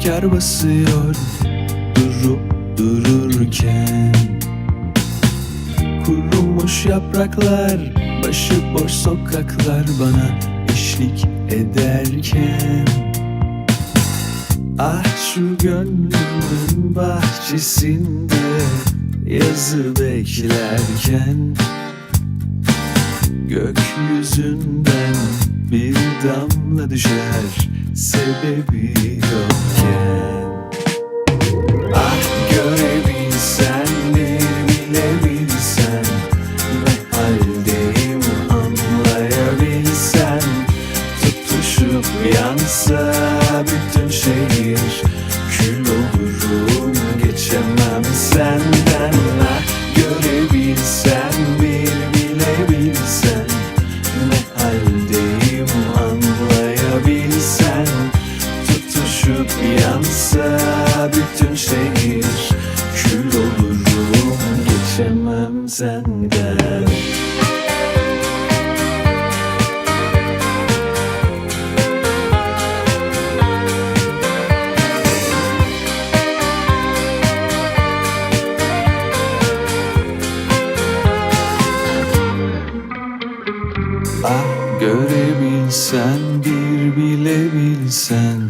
rüzgar basıyor durup dururken. Kurumuş yapraklar, başıboş sokaklar bana eşlik ederken. Ah şu gönlümün bahçesinde yazı beklerken, gökyüzünden bir damla düşer sebebi yokken. Ah görebilsen, bir bilebilsen, ne haldeyim anlayabilsen. Tutuşup yansa bütün şehir, kül olurum geçemem senden. Ah görebilsen, bir bilebilsen, ne haldeyim anlayabilsen. Tutuşup yansa bütün şehir, kül olurum geçemem senden. Ah görebilsen, bir bilebilsen,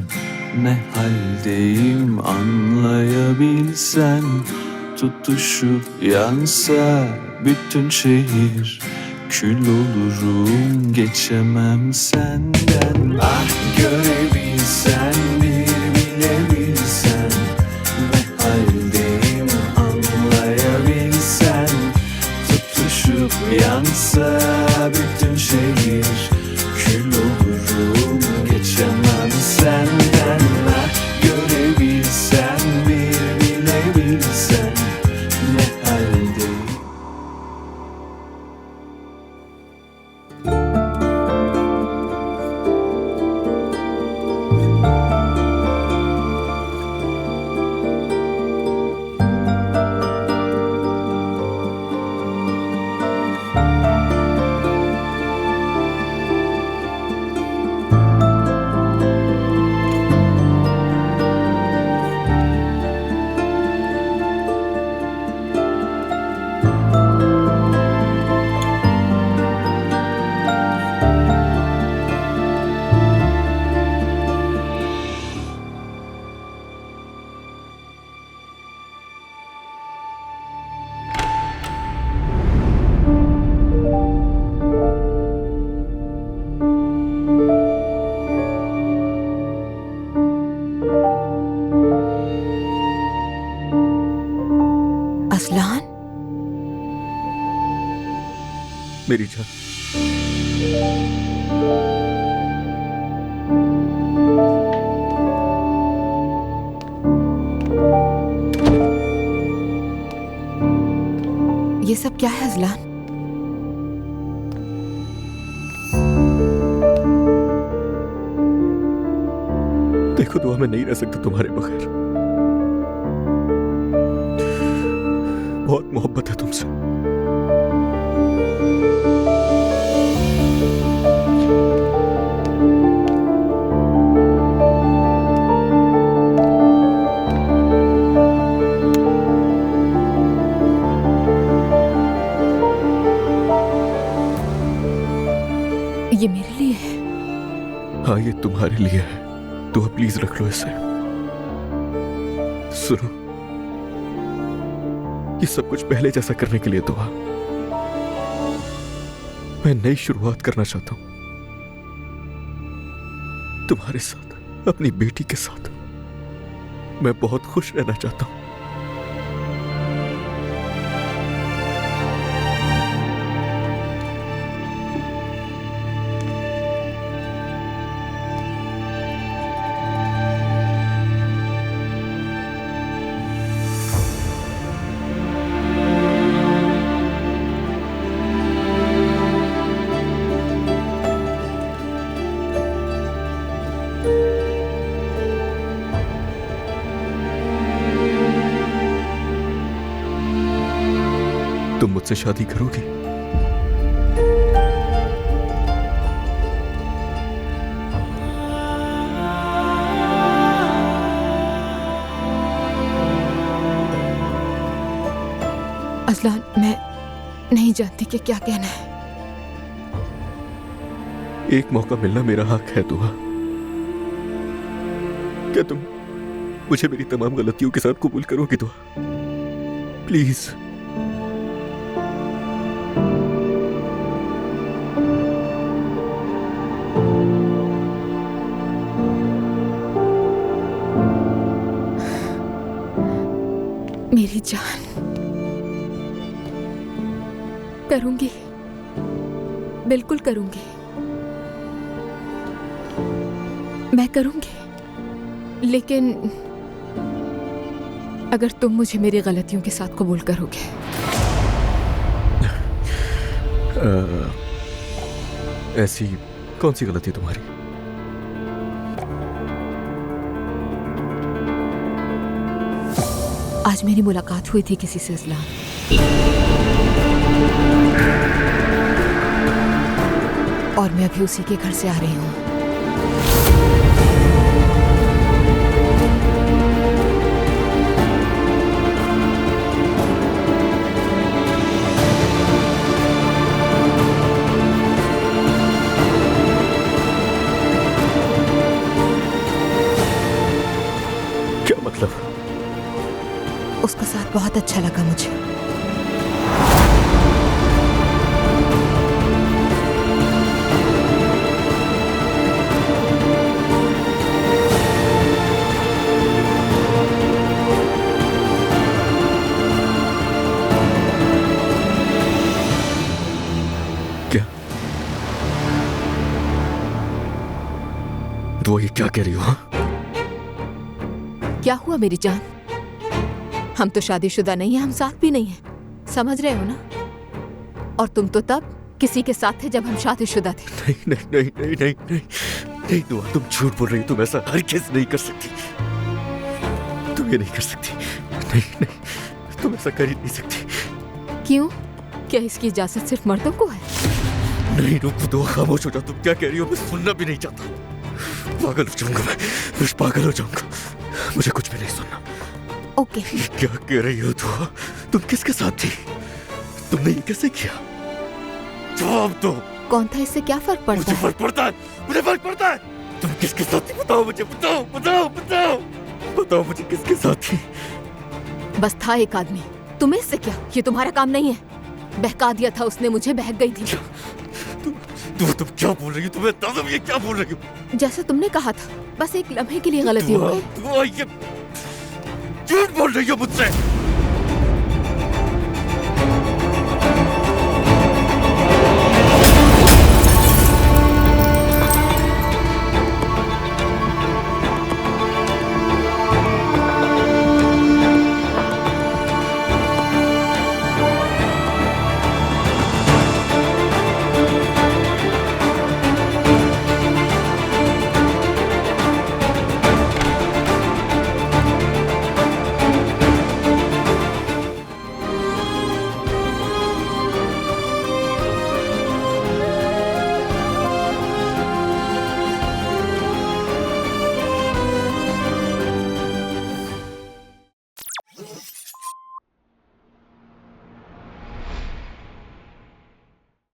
ne haldeyim anlayabilsen. Tutuşup yansa bütün şehir, kül olurum geçemem senden. Ah görebilsen, bir bilebilsen, ne haldeyim anlayabilsen. Tutuşup yansa bütün şehir, kül olurum geçemem senden. Ah görebilsen, bir bilebilsen, ne haldeyim. Aslan, मेरी जान, ये सब क्या है Azlan? देखो दुआ मैं नहीं रह सकता तुम्हारे बगैर। बहुत मोहब्बत है तुमसे। ये मेरे लिए है। हाँ ये तुम्हारे लिए है, दुआ प्लीज रख लो इसे। सुनो, ये सब कुछ पहले जैसा करने के लिए दुआ। मैं नई शुरुआत करना चाहता हूं तुम्हारे साथ, अपनी बेटी के साथ। मैं बहुत खुश रहना चाहता हूं। तुम मुझसे शादी करोगी? असलान, मैं नहीं जानती कि क्या कहना है। एक मौका मिलना मेरा हक है दुआ। क्या तुम मुझे मेरी तमाम गलतियों के साथ कबूल करोगी दुआ? प्लीज। मेरी जान, करूंगी, बिल्कुल करूंगी, मैं करूंगी। लेकिन अगर तुम मुझे मेरी गलतियों के साथ कबूल करोगे। ऐसी कौन सी गलती तुम्हारी? आज मेरी मुलाकात हुई थी किसी से असलान। और मैं अभी उसी के घर से आ रही हूँ। क्या मतलब? उसका साथ बहुत अच्छा लगा मुझे। क्या तो ये क्या कह रही हो? हाँ? क्या हुआ मेरी जान? हम तो शादीशुदा नहीं हैं, हम साथ भी नहीं हैं, समझ रहे हो ना? और तुम तो तब किसी के साथ थे जब हम शादीशुदा थे। नहीं नहीं नहीं नहीं नहीं नहीं नहीं दुआ, तुम झूठ बोल रही हो। तुम ऐसा हरगिज़ नहीं कर सकती। तुम ये नहीं कर सकती। नहीं नहीं, तुम ऐसा कर ही नहीं सकती। क्यों? क्या इसकी इजाजत सिर्फ मर्दों को है? नहीं रुक दो, खामोश हो जाओ। तुम क्या कह रही हो मैं सुनना भी नहीं चाहता। पागल हो जाऊंगा मैं पागल हो जाऊंगा। मुझे कुछ भी नहीं सुनना। ओके। क्या कह रही हो तू? तुम किसके साथ थी? तुमने ये कैसे किया? जवाब दो। कौन था, इससे क्या फर्क पड़ता मुझे है? फर्क पड़ता है, मुझे फर्क पड़ता है। तुम किसके साथ थी? बताओ मुझे, बताओ बताओ बताओ बताओ मुझे किसके साथ थी? बस था एक आदमी। तुम्हें इससे क्या? ये तुम्हारा काम नहीं है। बहका दिया था उसने मुझे, बहक गई थी। तुम क्या बोल रही हो? तुम्हें बता दो ये क्या बोल रही हो? जैसा तुमने कहा था, बस एक लम्हे के लिए गलती हो गई। झूठ बोल रही हो मुझसे।